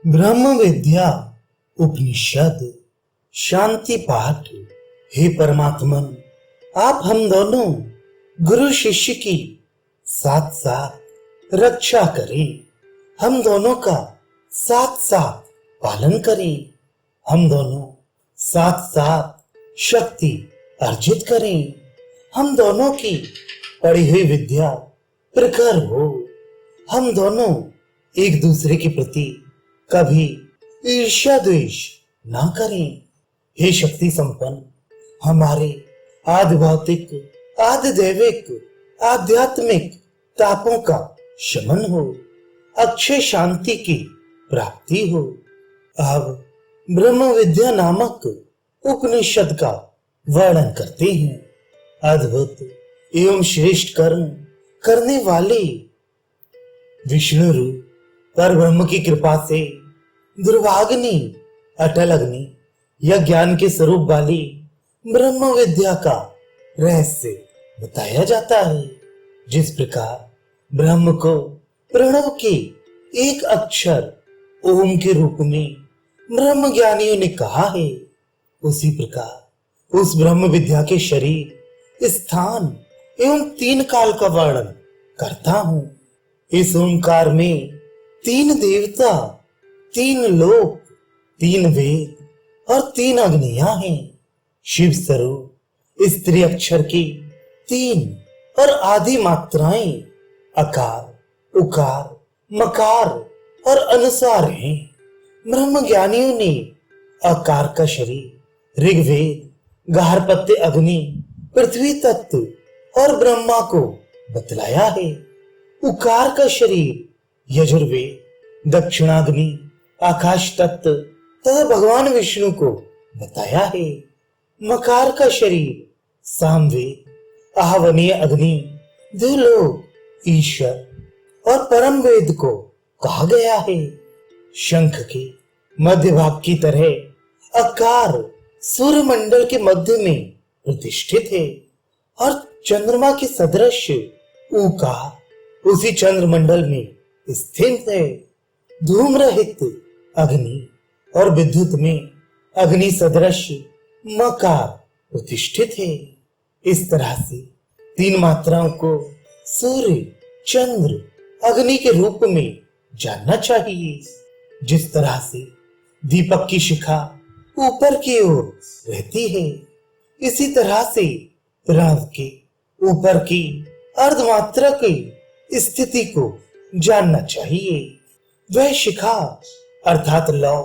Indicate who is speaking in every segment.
Speaker 1: ब्रह्म विद्या उपनिषद शांति पाठ। हे परमात्मन, आप हम दोनों गुरु शिष्य की साथ साथ रक्षा करें, हम दोनों का साथ साथ पालन करें, हम दोनों साथ साथ शक्ति अर्जित करें, हम दोनों की पढ़ी हुई विद्या प्रखर हो, हम दोनों एक दूसरे के प्रति कभी ईर्ष्या द्वेष ना करें। हे शक्ति संपन्न, हमारे आदि भौतिक, आदि दैविक, आध्यात्मिक तापों का शमन हो, अक्षय शांति की प्राप्ति हो। अब ब्रह्म विद्या नामक उपनिषद का वर्णन करते हैं। अद्भुत एवं श्रेष्ठ कर्म करने वाले विष्णु रूप पर ब्रह्म की कृपा से दुर्भाग्नि अटल अग्नि या ज्ञान के स्वरूप वाली ब्रह्म विद्या का रहस्य बताया जाता है। जिस प्रकार ब्रह्म को प्रणव के एक अक्षर ओम के रूप में ब्रह्म ज्ञानियों ने कहा है, उसी प्रकार उस ब्रह्म विद्या के शरीर, स्थान एवं तीन काल का वर्णन करता हूं। इस ओंकार में तीन देवता, तीन लोक, तीन वेद और तीन अग्नियां हैं। शिव स्वरूप स्त्री अक्षर की तीन और आदि मात्राएं अकार, उकार, मकार और अनुसार हैं। ब्रह्म ज्ञानियों ने अकार का शरीर ऋग्वेद, गार्हपत्य अग्नि, पृथ्वी तत्व और ब्रह्मा को बतलाया है। उकार का शरीर यजुर्वेद, दक्षिणाग्नि, आकाश तत्व तथा भगवान विष्णु को बताया है। मकार का शरीर सामवेद, आहवनीय अग्नि, द्युलोक, ईश्वर और परम वेद को कहा गया है। शंख के मध्य भाग की तरह अकार सूर्य मंडल के मध्य में प्रतिष्ठित है और चंद्रमा के सदृश ऊकार उसी चंद्रमंडल में स्थित है। धूम रहित अग्नि और विद्युत में अग्नि सदृश मकार प्रतिष्ठित है। इस तरह से तीन मात्राओं को सूर्य, चंद्र, अग्नि के रूप में जानना चाहिए। जिस तरह से दीपक की शिखा ऊपर की ओर रहती है, इसी तरह से प्रणव के ऊपर की अर्धमात्रा की स्थिति को जानना चाहिए। वह शिखा अर्थात लौ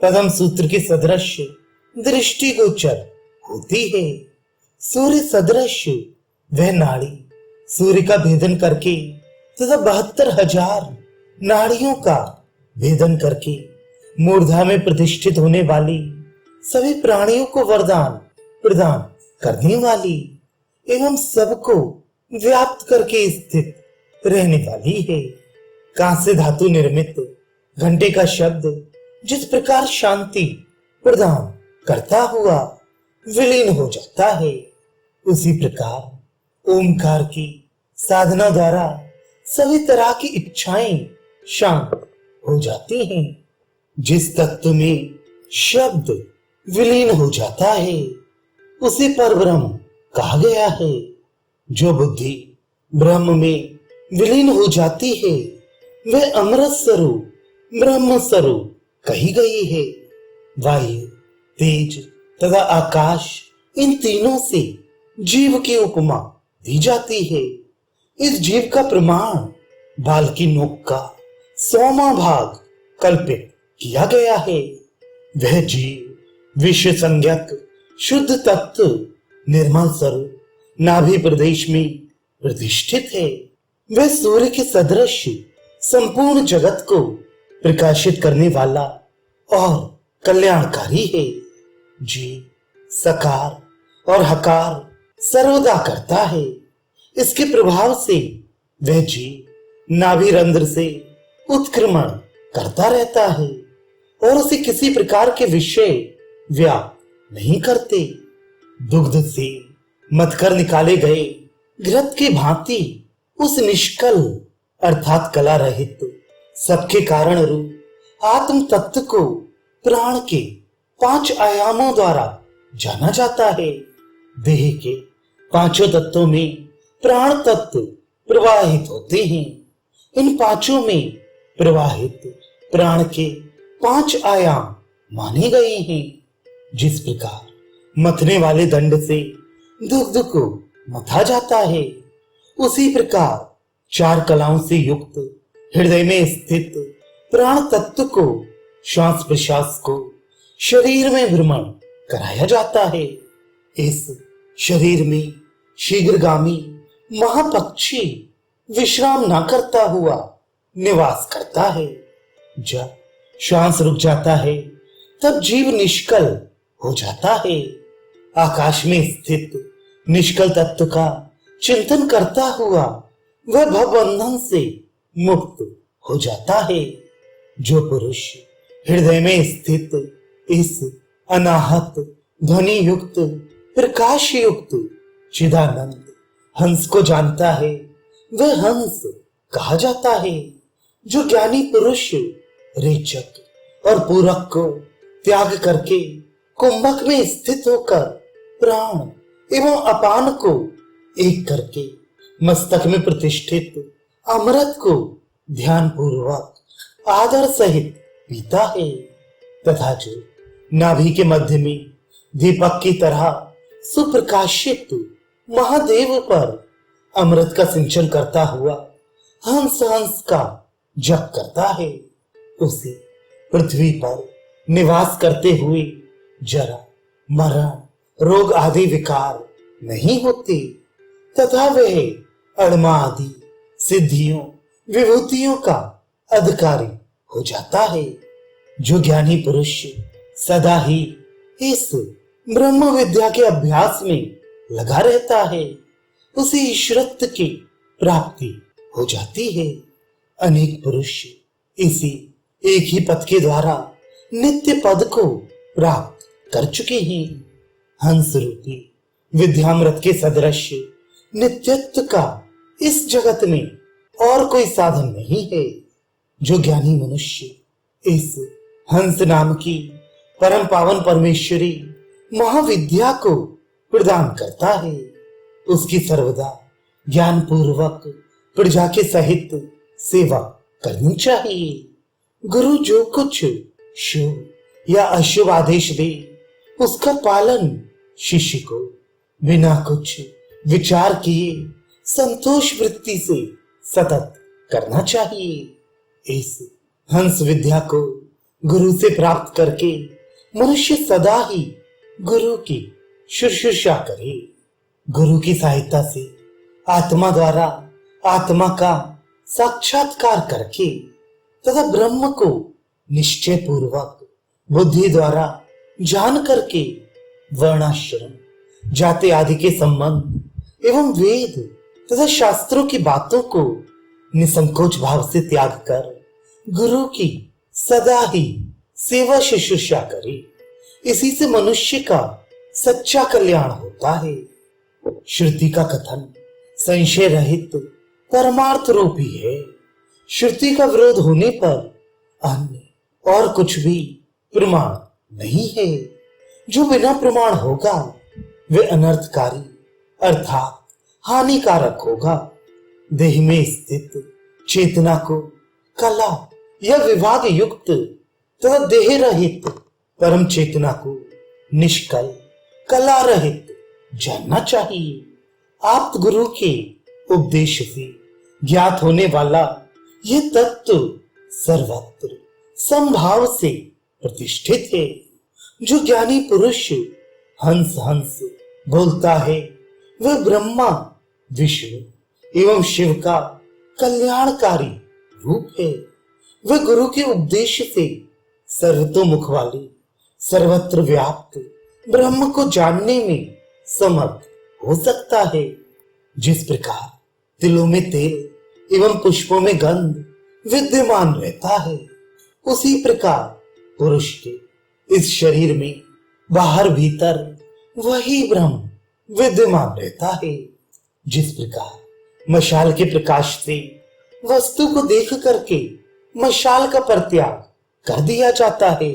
Speaker 1: प्रथम सूत्र के सदृश दृष्टिगोचर होती है। सूर्य सदृश वह नाड़ी सूर्य का भेदन करके तथा 72,000 नाड़ियों का भेदन करके मूर्धा में प्रतिष्ठित होने वाली सभी प्राणियों को वरदान प्रदान करने वाली एवं सबको व्याप्त करके स्थित रहने वाली है। कांस्य धातु निर्मित घंटे का शब्द जिस प्रकार शांति प्रदान करता हुआ विलीन हो जाता है, उसी प्रकार ओंकार की साधना द्वारा सभी तरह की इच्छाएं शांत हो जाती हैं। जिस तत्व में शब्द विलीन हो जाता है, उसे परब्रह्म कहा गया है। जो बुद्धि ब्रह्म में विलीन हो जाती है, वह अमृत स्वरूप ब्रह्म स्वरूप कही गई है। वायु, तेज तथा आकाश, इन तीनों से जीव की उपमा दी जाती है। इस जीव का प्रमाण बाल की नोक का 100वां भाग कल्पित किया गया है। वह जीव विश्व संज्ञक शुद्ध तत्व निर्मल स्वरूप नाभि प्रदेश में प्रतिष्ठित है। वह सूर्य के सदृश संपूर्ण जगत को प्रकाशित करने वाला और कल्याणकारी है। जीव सकार और हकार सर्वदा करता है। इसके प्रभाव से वह जीव नाभि रंध्र से उत्क्रमण करता रहता है और उसे किसी प्रकार के विषय व्याप्त नहीं करते। दुग्ध से मथकर निकाले गए घृत की भांति उस निष्कल अर्थात कला रहित सबके कारण रूप आत्म तत्व को प्राण के 5 आयामों द्वारा जाना जाता है। देह के 5 तत्वों में प्राण तत्व प्रवाहित होते हैं। इन 5 में प्रवाहित प्राण के 5 आयाम माने गए हैं। जिस प्रकार मथने वाले दंड से दुग्ध को मथा जाता है, उसी प्रकार 4 कलाओं से युक्त हृदय में स्थित प्राण तत्व को श्वास प्रश्वास को शरीर में भ्रमण कराया जाता है। इस शरीर में शीघ्रगामी महापक्षी विश्राम न करता हुआ निवास करता है। जब श्वास रुक जाता है तब जीव निष्कल हो जाता है। आकाश में स्थित निष्कल तत्व का चिंतन करता हुआ वह भवबंधन से मुक्त हो जाता है। जो पुरुष हृदय में स्थित इस अनाहत ध्वनि युक्त प्रकाश युक्त चिदानंद हंस को जानता है, वह हंस कहा जाता है। जो ज्ञानी पुरुष रेचक और पूरक को त्याग करके कुंभक में स्थित होकर प्राण एवं अपान को एक करके मस्तक में प्रतिष्ठित अमृत को ध्यान पूर्वक आदर सहित पीता है, तथा जो नाभि के मध्य में दीपक की तरह सुप्रकाशित महादेव पर अमृत का सिंचन करता हुआ हंस हंस का जप करता है, उसे पृथ्वी पर निवास करते हुए जरा मरण रोग आदि विकार नहीं होते, तथा वह अड़मा आदि सिद्धियों विभूतियों का अधिकारी हो जाता है। जो ज्ञानी पुरुष सदा ही इस ब्रह्म विद्या के अभ्यास में लगा रहता है, उसे ईश्वरत्व की प्राप्ति हो जाती है। अनेक पुरुष इसी एक ही पद के द्वारा नित्य पद को प्राप्त कर चुके हैं। हंस रूपी विद्यामृत के सदृश नित्यत्व का इस जगत में और कोई साधन नहीं है। जो ज्ञानी मनुष्य इस हंस नाम की परम पावन परमेश्वरी महाविद्या को प्रदान करता है, उसकी सर्वदा ज्ञान पूर्वक प्रजा के सहित सेवा करनी चाहिए। गुरु जो कुछ शुभ या अशुभ आदेश दे, उसका पालन शिष्य को बिना कुछ विचार किए संतोष वृत्ति से सतत करना चाहिए। इस हंस विद्या को गुरु से प्राप्त करके मनुष्य सदा ही गुरु की शुश्रूषा करे। गुरु की सहायता से आत्मा द्वारा आत्मा का साक्षात्कार करके तथा ब्रह्म को निश्चय पूर्वक बुद्धि द्वारा जान करके वर्णाश्रम जाति आदि के संबंध एवं वेद तथा शास्त्रों की बातों को निसंकोच भाव से त्याग कर गुरु की सदा ही सेवा शुश्रूषा करे। इसी से मनुष्य का सच्चा कल्याण होता है। श्रुति का कथन संशय रहित परमार्थ रूपी है। श्रुति का विरोध होने पर अन्य और कुछ भी प्रमाण नहीं है। जो बिना प्रमाण होगा वे अनर्थकारी अर्थात हानिकारक होगा। देह में स्थित चेतना को कला या विभाग युक्त तथा देह रहित परम चेतना को निष्कल कला रहित जानना चाहिए। आप गुरु के उपदेश से ज्ञात होने वाला यह तत्व सर्वत्र संभाव से प्रतिष्ठित है। जो ज्ञानी पुरुष हंस हंस बोलता है, वह ब्रह्मा विष्णु एवं शिव का कल्याणकारी रूप है। वह गुरु के उपदेश से सर्वतोमुख वाली सर्वत्र व्याप्त ब्रह्म को जानने में समर्थ हो सकता है। जिस प्रकार तिलों में तेल एवं पुष्पों में गंध विद्यमान रहता है, उसी प्रकार पुरुष के इस शरीर में बाहर भीतर वही ब्रह्म विद्यमान रहता है। जिस प्रकार मशाल के प्रकाश से वस्तु को देख करके मशाल का परित्याग कर दिया जाता है।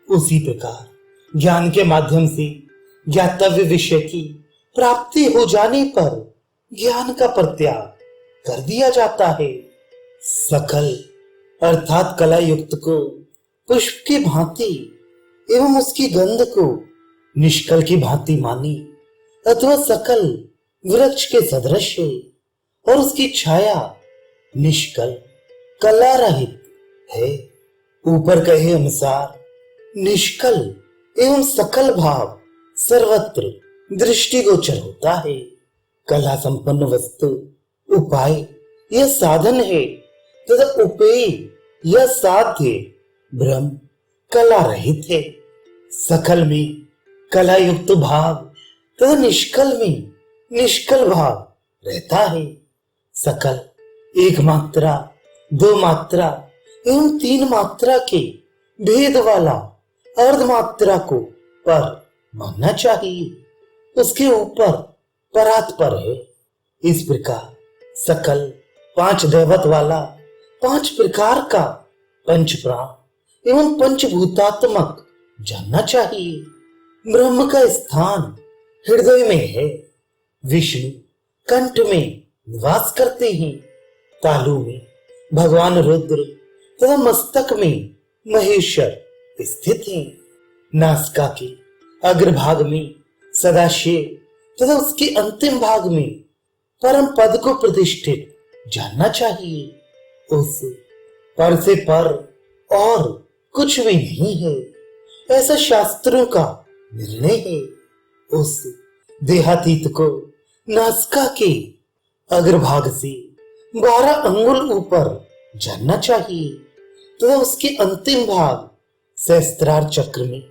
Speaker 1: उसी प्रकार ज्ञान के माध्यम से ज्ञातव्य विषय की प्राप्ति हो जाने पर ज्ञान का परित्याग कर दिया जाता है। सकल अर्थात कला युक्त को पुष्प की भांति एवं उसकी गंध को निष्कल की भांति मानी, अथवा सकल वृक्ष के सदृश है और उसकी छाया निष्कल कला रहित है। ऊपर कहे अनुसार निष्कल एवं सकल भाव सर्वत्र दृष्टिगोचर होता है। कला संपन्न वस्तु उपाय यह साधन है तथा उपेय यह साध्य ब्रह्म कला रहित है। सकल में कला युक्त भाव तथा निष्कल में निष्कल भाव रहता है। सकल एक मात्रा, दो मात्रा एवं तीन मात्रा के भेद वाला अर्ध मात्रा को पर मानना चाहिए। उसके ऊपर परात पर है। इस प्रकार सकल पांच दैवत वाला पांच प्रकार का पंच प्राण एवं पंचभूतात्मक जानना चाहिए। ब्रह्म का स्थान हृदय में है। विष्णु कंठ में निवास करते हैं। तालु में भगवान रुद्र तथा मस्तक में महेश्वर स्थित हैं। नासिका के अग्रभाग में सदाशिव तथा उसके अंतिम भाग में परम पद को प्रतिष्ठित जानना चाहिए। उस पर से पर और कुछ भी नहीं है, ऐसा शास्त्रों का निर्णय है। उस देहातीत को नासिका के अग्रभाग से 12 अंगुल ऊपर जानना चाहिए तथा उसके अंतिम भाग सहस्त्रार चक्र में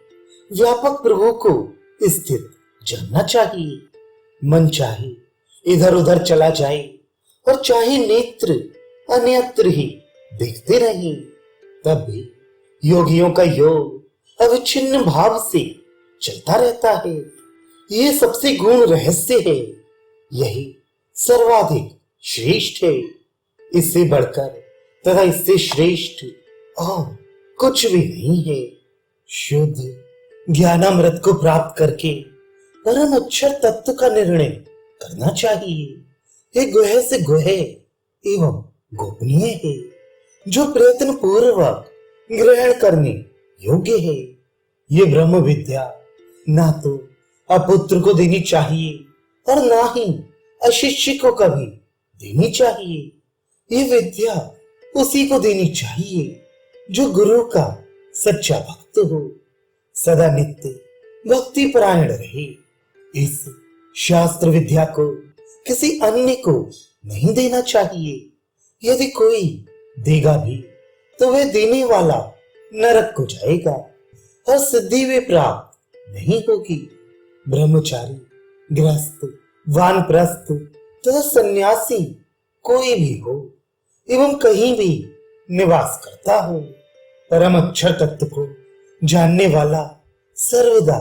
Speaker 1: व्यापक प्रभु को स्थित जानना चाहिए। मन चाहे इधर उधर चला जाए और चाहे नेत्र अन्यत्र ही देखते रहे, तब भी योगियों का योग अविच्छिन्न भाव से चलता रहता है। ये सबसे गूढ़ रहस्य है। यही सर्वाधिक श्रेष्ठ है। इससे बढ़कर तथा इससे श्रेष्ठ और कुछ भी नहीं है। शुद्ध ज्ञानामृत को प्राप्त करके परम अक्षर तत्व का निर्णय करना चाहिए। ये गुह्य से गुह्य एवं गोपनीय है, जो प्रयत्न पूर्वक ग्रहण करने योग्य है। ये ब्रह्म विद्या ना तो अपुत्र को देनी चाहिए और ना ही अशिष्य को कभी देनी चाहिए। ये विद्या उसी को देनी चाहिए जो गुरु का सच्चा भक्त हो, सदा नित्य भक्ति परायण रहे। इस शास्त्र विद्या को किसी अन्य को नहीं देना चाहिए। यदि कोई देगा भी तो वह देने वाला नरक को जाएगा और सिद्धि वे प्राप्त नहीं होगी। ब्रह्मचारी, गृहस्थ, वानप्रस्थ तथा सन्यासी कोई भी हो एवं कहीं भी निवास करता हो, परम अक्षर तत्व को जानने वाला सर्वदा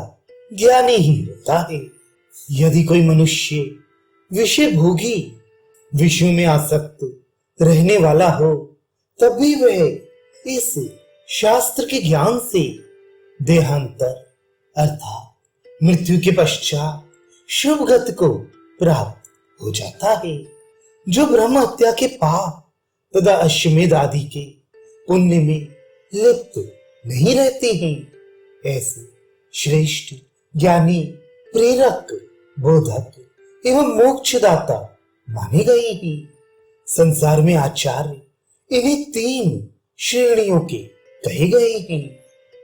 Speaker 1: ज्ञानी ही होता है। यदि कोई मनुष्य विषय भोगी, विषयों में आसक्त रहने वाला हो, तब भी वह इस शास्त्र के ज्ञान से देहांतर अर्थात मृत्यु के पश्चात शुभ गति को प्राप्त हो जाता है। जो ब्रह्म हत्या के पाप तथा अश्वमेध आदि के पुण्य में लिप्त नहीं रहते हैं, ऐसे श्रेष्ठ ज्ञानी, प्रेरक, बोधक एवं मोक्षदाता माने गए हैं। संसार में आचार्य इन्हीं 3 श्रेणियों के कहे गए हैं।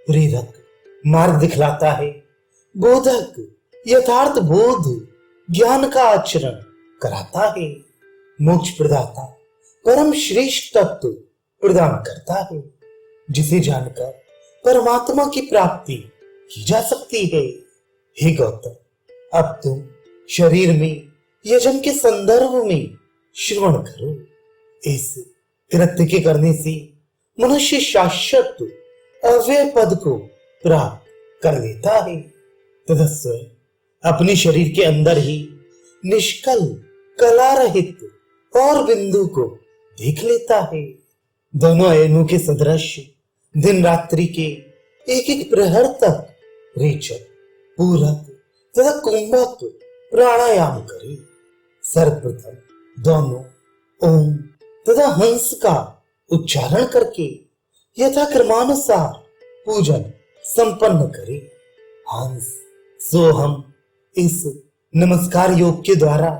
Speaker 1: प्रेरक मार्ग दिखलाता है, बोधक यथार्थ बोध ज्ञान का आचरण कराता है, मोक्ष प्रदाता परम श्रेष्ठ तत्व प्रदान करता है, जिसे जानकर परमात्मा की प्राप्ति की जा सकती है। हे गौतम, अब तुम शरीर में यजन के संदर्भ में श्रवण करो। इस कृत्य के करने से मनुष्य शाश्वत अव्यय पद को प्राप्त कर लेता है तथा स्वयं अपने शरीर के अंदर ही निष्कल कला रहित और बिंदु को देख लेता है। दोनों अयनों के सदृश दिन रात्रि के एक एक प्रहर तक रेचक, पूरक तथा कुंभक प्राणायाम करे। सर्वप्रथम दोनों ओम तथा हंस का उच्चारण करके यथाक्रमानुसार पूजन संपन्न करे। हंस सोहम इस नमस्कार योग के द्वारा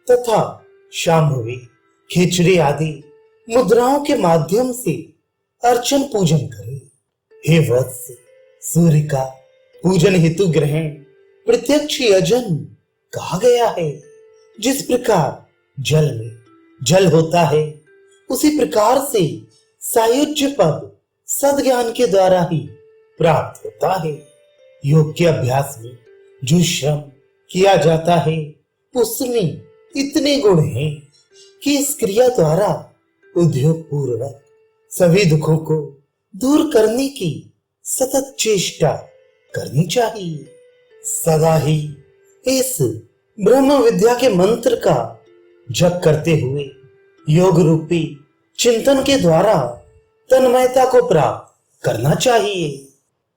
Speaker 1: तथा शांभवी, खिचड़ी आदि मुद्राओं के माध्यम से अर्चन पूजन करे। हे वत्स, सूर्य का पूजन हेतु ग्रहण प्रत्यक्ष यजन कहा गया है। जिस प्रकार जल में जल होता है, उसी प्रकार से सायुज्य पद सद्ज्ञान के द्वारा ही प्राप्त होता है। योग के अभ्यास में जो श्रम किया जाता है, उसमें इतने गुण हैं कि इस क्रिया द्वारा उद्योग पूर्वक सभी दुखों को दूर करने की सतत चेष्टा करनी चाहिए। सदा ही इस ब्रह्म विद्या के मंत्र का जप करते हुए योग रूपी चिंतन के द्वारा तन्मयता को प्राप्त करना चाहिए।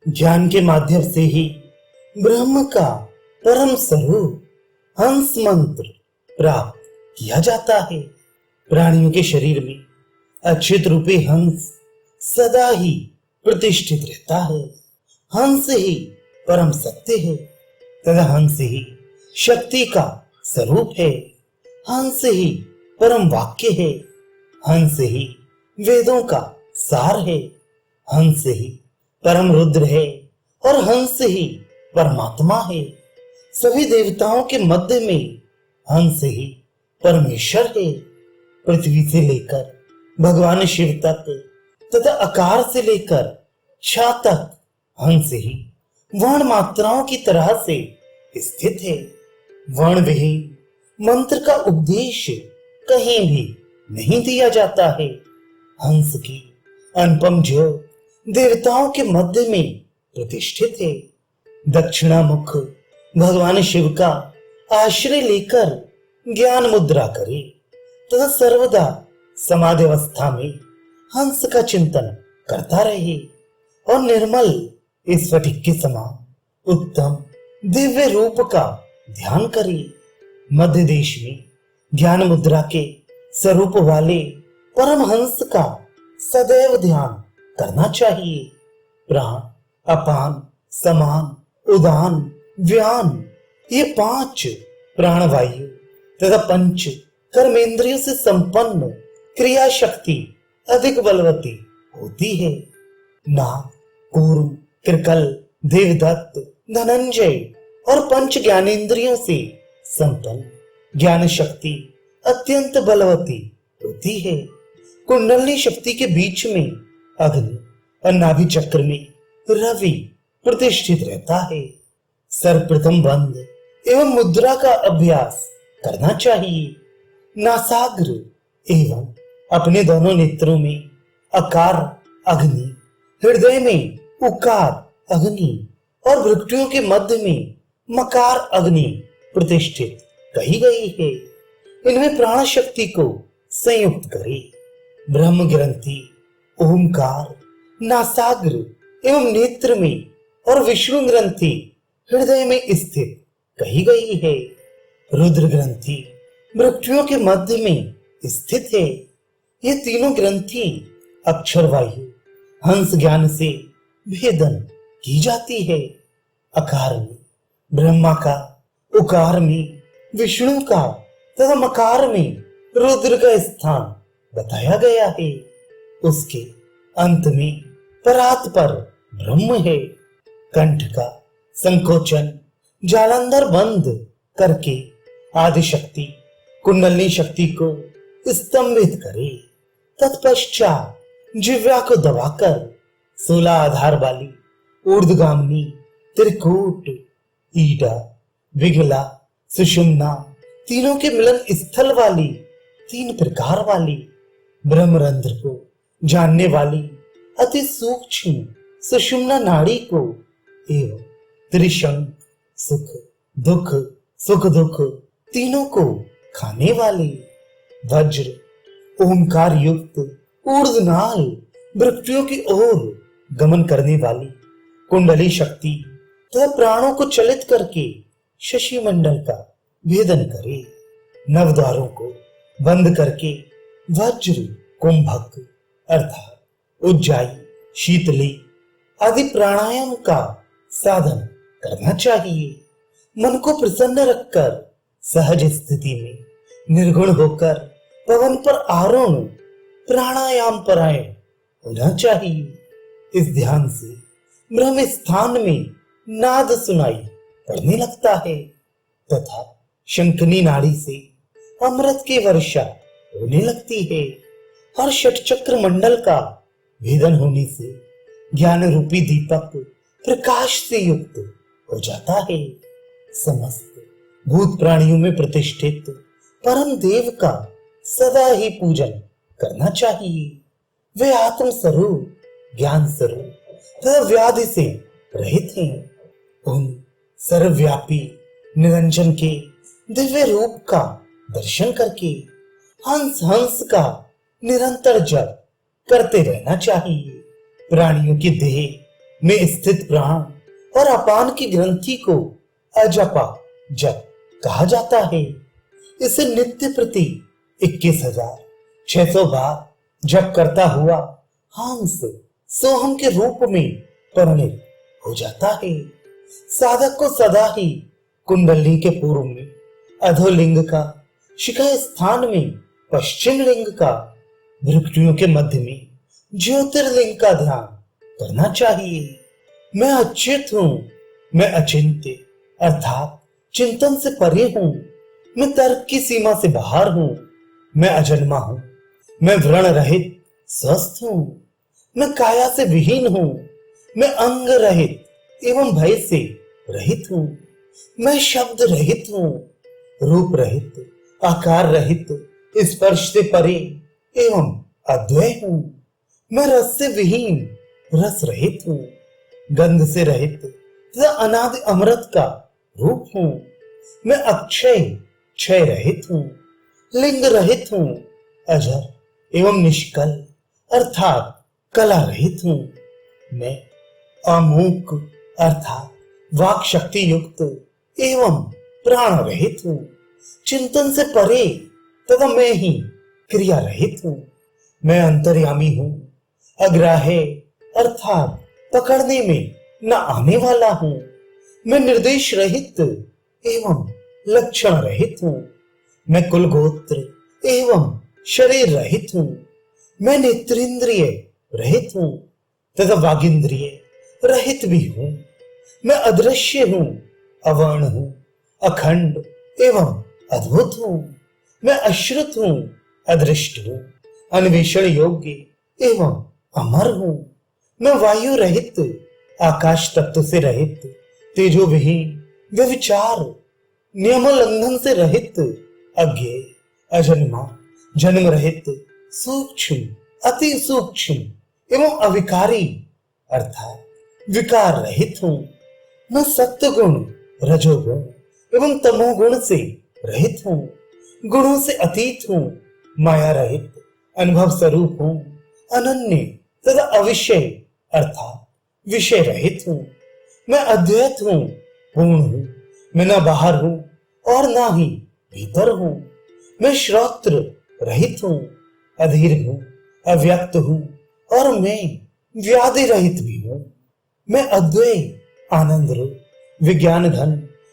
Speaker 1: ज्ञान के माध्यम से ही ब्रह्म का परम स्वरूप हंस मंत्र प्राप्त किया जाता है। प्राणियों के शरीर में अच्युत रूपी हंस सदा ही प्रतिष्ठित रहता है। हंस ही परम सत्य है तथा हंस ही शक्ति का स्वरूप है। हंस ही परम वाक्य है। हंस ही वेदों का सार है। हंस ही परम रुद्र है और हंस ही परमात्मा है। सभी देवताओं के मध्य में हंस ही परमेश्वर है। पृथ्वी से लेकर भगवान शिव तक तथा आकार से लेकर छा तक हंस ही वर्ण मात्राओं की तरह से स्थित है। वर्ण विहीन मंत्र का उपदेश कहीं भी नहीं दिया जाता है। हंस की अनुपम ज्योत देवताओं के मध्य में प्रतिष्ठित है। दक्षिणामुख भगवान शिव का आश्रय लेकर ज्ञान मुद्रा करे तथा सर्वदा समाधि अवस्था में हंस का चिंतन करता रहे और निर्मल स्फटिक के समान उत्तम दिव्य रूप का ध्यान करे। मध्य देश में ज्ञान मुद्रा के स्वरूप वाले परम हंस का सदैव ध्यान करना चाहिए। प्राण, अपान, समान, उदान, व्यान, ये 5 प्राणवायु तथा 5 कर्मेंद्रियों से संपन्न क्रिया शक्ति अधिक बलवती होती है। नाग, कूर्म, कृकल, देवदत्त, धनंजय और 5 ज्ञानेंद्रियों से संपन्न ज्ञान शक्ति अत्यंत बलवती होती है। कुंडलनी शक्ति के बीच में अग्नि और नाभि चक्र में रवि प्रतिष्ठित रहता है। सर्वप्रथम बंद एवं मुद्रा का अभ्यास करना चाहिए। नासाग्र एवं अपने दोनों नेत्रों में अकार अग्नि, हृदय में उकार अग्नि और भ्रुकुटियों के मध्य में मकार अग्नि प्रतिष्ठित कही गई है। इनमें प्राण शक्ति को संयुक्त करे। ब्रह्म ग्रंथि ओमकार नासाग्र एवं नेत्र में और विष्णु ग्रंथि हृदय में स्थित कही गई है। रुद्र ग्रंथि भ्रुकुटियों के मध्य में स्थित है। ये तीनों ग्रंथि अक्षर वायु हंस ज्ञान से भेदन की जाती है। अकार में ब्रह्मा का, उकार में विष्णु का तथा मकार में रुद्र का स्थान बताया गया है। उसके अंत में परात पर ब्रह्म है। कंठ का संकोचन जालंधर बंद करके आदि शक्ति कुंडलनी शक्ति को स्तंभित करे। तत्पश्चात जिह्वा को दबाकर 16 आधार वाली ऊर्ध्वगामिनी, त्रिकूट, ईडा, विगला, सुषुम्ना तीनों के मिलन स्थल वाली 3 प्रकार वाली ब्रह्मरंध्र को जानने वाली अति सूक्ष्म सुषुम्ना नाड़ी को एवं त्रिशंक सुख दुख सुख दुख तीनों को खाने वाली वज्र ओंकार युक्त ऊर्ध्वनाल भ्रुकुटियों की ओर गमन करने वाली कुंडली शक्ति तथा प्राणों को चलित करके शशि मंडल का भेदन करे। नवद्वारों को बंद करके वज्र, कुंभक अर्थात उज्जाई, शीतली आदि प्राणायाम का साधन करना चाहिए। मन को प्रसन्न रखकर सहज स्थिति में निर्गुण होकर पवन पर आरोहण प्राणायाम परायण होना चाहिए। इस ध्यान से ब्रह्म स्थान में नाद सुनाई पड़ने लगता है तथा शंखनी नाड़ी से अमृत की वर्षा होने लगती है और षटचक्र मंडल का भेदन होने से ज्ञान रूपी दीपक प्रकाश से युक्त हो जाता है। समस्त भूत प्राणियों में प्रतिष्ठित परम देव का सदा ही पूजन करना चाहिए। वे आत्म स्वरूप, ज्ञान स्वरूप तथा व्याधि से रहित हैं। उन सर्वव्यापी निरंजन के दिव्य रूप का दर्शन करके हंस हंस का निरंतर जप करते रहना चाहिए। प्राणियों की देह में स्थित प्राण और अपान की ग्रंथि को अजपा जप कहा जाता है। इसे नित्य प्रति 21,600 बार जप करता हुआ हंस सोहम के रूप में परिणित हो जाता है। साधक को सदा ही कुंडली के पूर्व में अधोलिंग का, शिखा स्थान में पश्चिम लिंग का, भ्रुकुटियों के मध्य में ज्योतिर्लिंग का ध्यान करना चाहिए। मैं अच्युत हूँ, मैं अचिंत्य अर्थात चिंतन से परे हूँ, मैं तर्क की सीमा से बाहर हूँ, मैं अजन्मा हूँ, मैं व्रण रहित स्वस्थ हूँ, मैं काया से विहीन हूँ, मैं अंग रहित एवं भय से रहित हूँ, मैं शब्द रहित हूँ, रूप रहित, आकार रहित, स्पर्श से परे एवं अद्वय हूँ, मैं रस से विहीन, रस रहित हूँ, गंध से रहित तथा अनादि अमृत का रूप हूँ, मैं अक्षय क्षय रहित हूँ, लिंग रहित हूँ, अजर एवं निष्कल अर्थात कला रहित हूँ, मैं अमूक अर्थात वाक शक्ति युक्त एवं प्राण रहित हूँ, चिंतन से परे तथा मैं ही क्रिया रहित हूँ, मैं अंतर्यामी हूँ, अग्राह्य अर्थात पकड़ने में न आने वाला हूँ, मैं निर्देश रहित एवं लक्षण रहित हूँ, मैं कुल गोत्र एवं शरीर रहित हूँ, मैं नेत्रेंद्रिय रहित हूँ तथा वागिंद्रिय रहित भी हूँ, मैं अदृश्य हूँ, अवर्ण हूँ, अखंड एवं अद्भुत हूँ, मैं अश्रुत हूँ, अदृष्ट हूँ, अन्वेषण योग्य एवं अमर हूँ, मैं वायु रहित, आकाश तत्व से रहित, तेजो विहीन, व्यभिचार, नियमोल्लंघन से रहित, अज्ञेय, अजन्मा, जन्म रहित, सूक्ष्म, अति सूक्ष्म एवं अविकारी अर्थात विकार रहित हूँ, मैं सत्य गुण, रजोगुण एवं तमोगुण से रहित हूँ, गुणों से अतीत हूँ, माया रहित, अनुभव स्वरूप हूँ, अनन्य तथा अविषय अर्थात विषय रहित हूँ, मैं अद्वैत हूँ, पूर्ण हूँ, मैं न बाहर हूँ और न ही भीतर हूँ, मैं श्रोत्र रहित हूँ, अधीर हूँ, अव्यक्त हूँ और मैं व्याधि रहित भी हूँ, मैं अद्वय, आनंद रूप, विज्ञान घन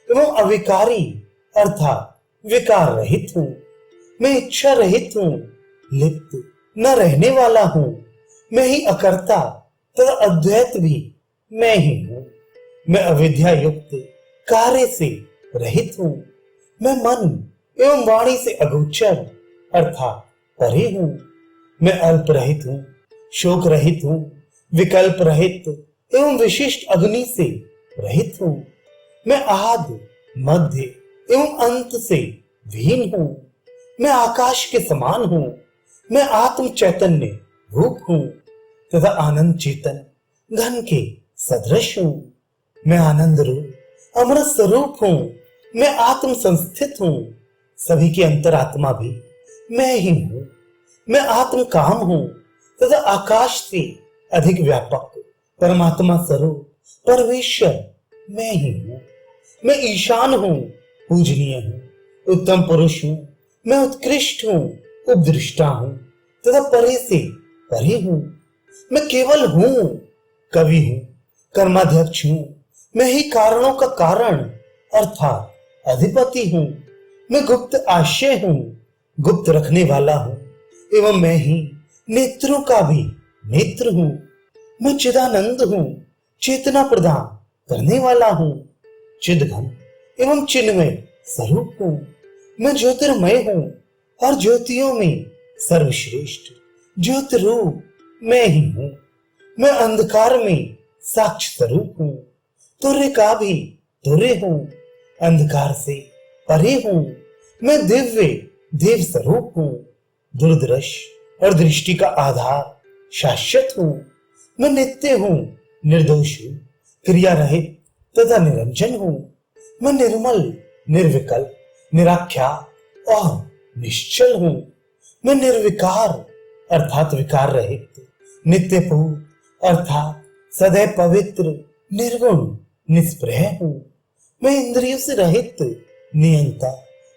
Speaker 1: एवं अविकारी अर्थात विकार रहित हूँ, मैं इच्छा रहित हूँ, लिप्त न रहने वाला हूँ, मैं ही अकर्ता तथा अद्वैत भी मैं ही हूँ, मैं अविद्या युक्त कार्य से रहित हूँ, मैं मन एवं वाणी से अगोचर अर्थात परे हूँ, मैं अल्प रहित हूँ, शोक रहित हूँ, विकल्प रहित एवं विशिष्ट अग्नि से रहित हूँ, मैं आदि मध्य एवं अंत से विहीन हूँ, मैं आकाश के समान हूँ, मैं आत्म चैतन्य रूप हूँ तथा आनंद चेतन घन के सदृश हूँ, मैं आनंद रूप अमृत स्वरूप हूँ, मैं आत्म संस्थित हूँ, सभी की अंतरात्मा भी मैं ही हूँ, मैं आत्म काम हूँ तथा आकाश से अधिक व्यापक परमात्मा स्वरूप परमेश्वर मैं ही हूँ। मैं ईशान हूँ, पूजनीय हूँ, उत्तम पुरुष हूँ, मैं उत्कृष्ट हूँ, उपदृष्टा हूँ तथा परे से परे हूँ। मैं केवल हूँ, कवि हूँ, कर्माध्यक्ष हूँ, मैं ही कारणों का कारण अर्थात अधिपति हूँ। मैं गुप्त आशय हूँ, गुप्त रखने वाला हूँ, एवं मैं ही नेत्रों का भी नेत्र हूँ। मैं चिदानंद हूँ, चेतना प्रदान करने वाला हूँ, चिदघन एवं चिन्मय स्वरूप हूँ। मैं ज्योतिर्मय हूँ और ज्योतियों में सर्वश्रेष्ठ ज्योतिरूप मैं ही हूँ। मैं अंधकार में साक्ष स्वरूप हूँ, तुर्य का भी तुर्य हूँ, अंधकार से परे हूँ। मैं दिव्य देव स्वरूप हूँ, दूरदर्श और दृष्टि का आधार शाश्वत हूँ। मैं नित्य हूँ, निर्दोष हूँ, क्रिया रहित तथा निरंजन हूँ। मैं निर्मल, निर्विकल्प, निराख्या और निश्चल हूँ। मैं निर्विकार अर्थात विकार रहित, नित्य पूत अर्थात सदैव पवित्र, निर्गुण, निष्प्रह हूँ। मैं इंद्रियों से रहित, नियंता,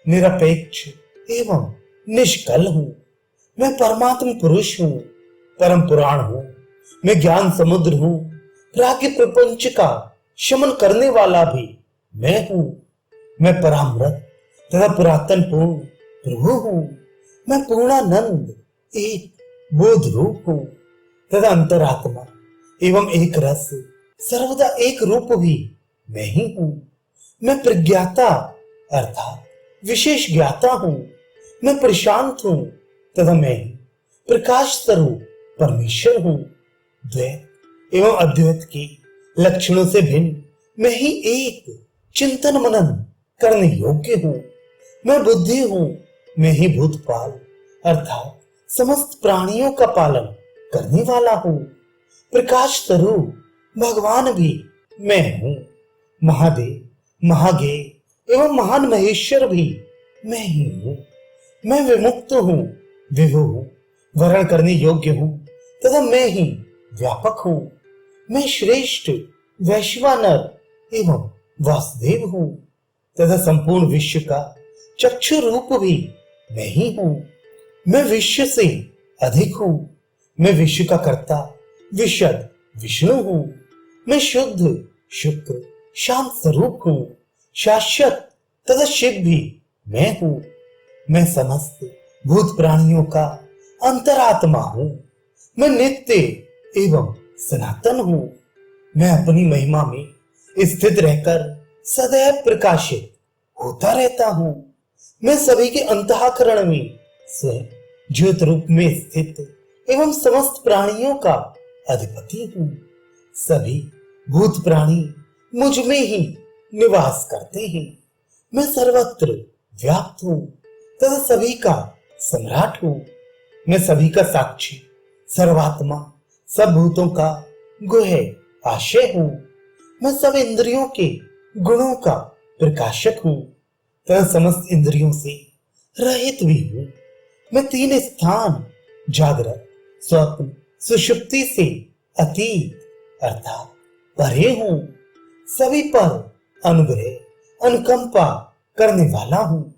Speaker 1: निरपेक्ष एवं निष्कल हूँ। मैं परमात्म पुरुष हूँ, परम पुराण हूँ। मैं ज्ञान समुद्र हूँ, प्राज्ञ प्रपंच का शमन करने वाला भी मैं हूँ। मैं परामृत तथा पुरातन पूर्ण प्रभु हूँ। मैं पूर्णानंद एक बोध रूप हूँ तथा अंतरात्मा एवं एक रस सर्वदा एक रूप भी मैं ही हूँ। मैं प्रज्ञाता अर्थात विशेष ज्ञाता हूँ। मैं प्रशांत हूँ तथा मैं ही प्रकाश स्वरूप परमेश्वर हूँ। द्वैत एवं अद्वैत के लक्षणों से भिन्न मैं ही एक चिंतन मनन करने योग्य हूँ। मैं बुद्धि हूँ, मैं ही भूतपाल अर्थात समस्त प्राणियों का पालन करने वाला हूँ। प्रकाश स्वरूप भगवान भी मैं हूँ। महादेव, महाज्ञेय एवं महान महेश्वर भी मैं ही हूँ। मैं विमुक्त हूँ, विभु हूँ, वर्ण करने योग्य हूँ तथा मैं ही व्यापक हूँ। मैं श्रेष्ठ वैश्वानर एवं वासुदेव हूँ तथा संपूर्ण विश्व का चक्षु रूप भी मैं ही हूँ। मैं विश्व से अधिक हूँ। मैं विश्व का कर्ता विशद विष्णु हूँ। मैं शुद्ध शुक्र शांत स्वरूप हूँ। शाश्वत तथा शिव भी मैं हूँ। मैं समस्त भूत प्राणियों का अंतरात्मा हूँ। मैं नित्य एवं सनातन हूँ। मैं अपनी महिमा में स्थित रहकर सदैव प्रकाशित होता रहता हूँ। मैं सभी के अंतःकरण में स्वयं ज्योत रूप में स्थित एवं समस्त प्राणियों का अधिपति हूँ। सभी भूत प्राणी मुझ में ही निवास करते हैं। मैं सर्वत्र व्याप्त हूँ तथा सभी का सम्राट हूँ। मैं सभी का साक्षी सर्वात्मा सब भूतों का गुह आशय हूँ। मैं सब इंद्रियों के गुणों का प्रकाशक हूँ तथा समस्त इंद्रियों से रहित भी हूँ। मैं तीन स्थान जागृत, स्वप्न, सुषुप्ति से अतीत अर्थात परे हूँ। सभी पर अनुग्रह अनुकंपा करने वाला हूँ।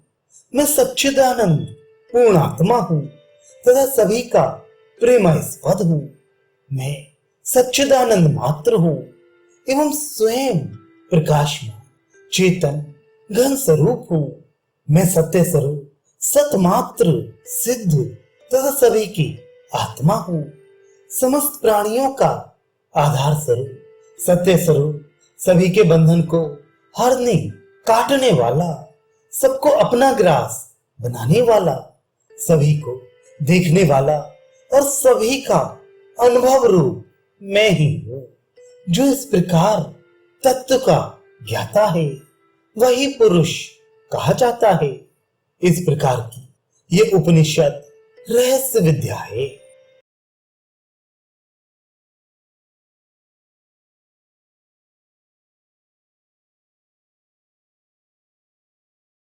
Speaker 1: मैं सच्चिदानंद पूर्ण आत्मा हूँ तथा सभी का प्रेमास्पद हूँ। मैं सच्चिदानंद मात्र हूँ एवं स्वयं प्रकाशमान चेतन घन स्वरूप हूँ। मैं सत्य स्वरूप सतमात्र सिद्ध तथा सभी की आत्मा हूँ। समस्त प्राणियों का आधार स्वरूप सत्य स्वरूप सभी के बंधन को हरने काटने वाला, सबको अपना ग्रास बनाने वाला, सभी को देखने वाला और सभी का अनुभव रूप मैं ही हूँ। जो इस प्रकार तत्व का ज्ञाता है वही पुरुष कहा जाता है। इस प्रकार की ये उपनिषद रहस्य विद्या है।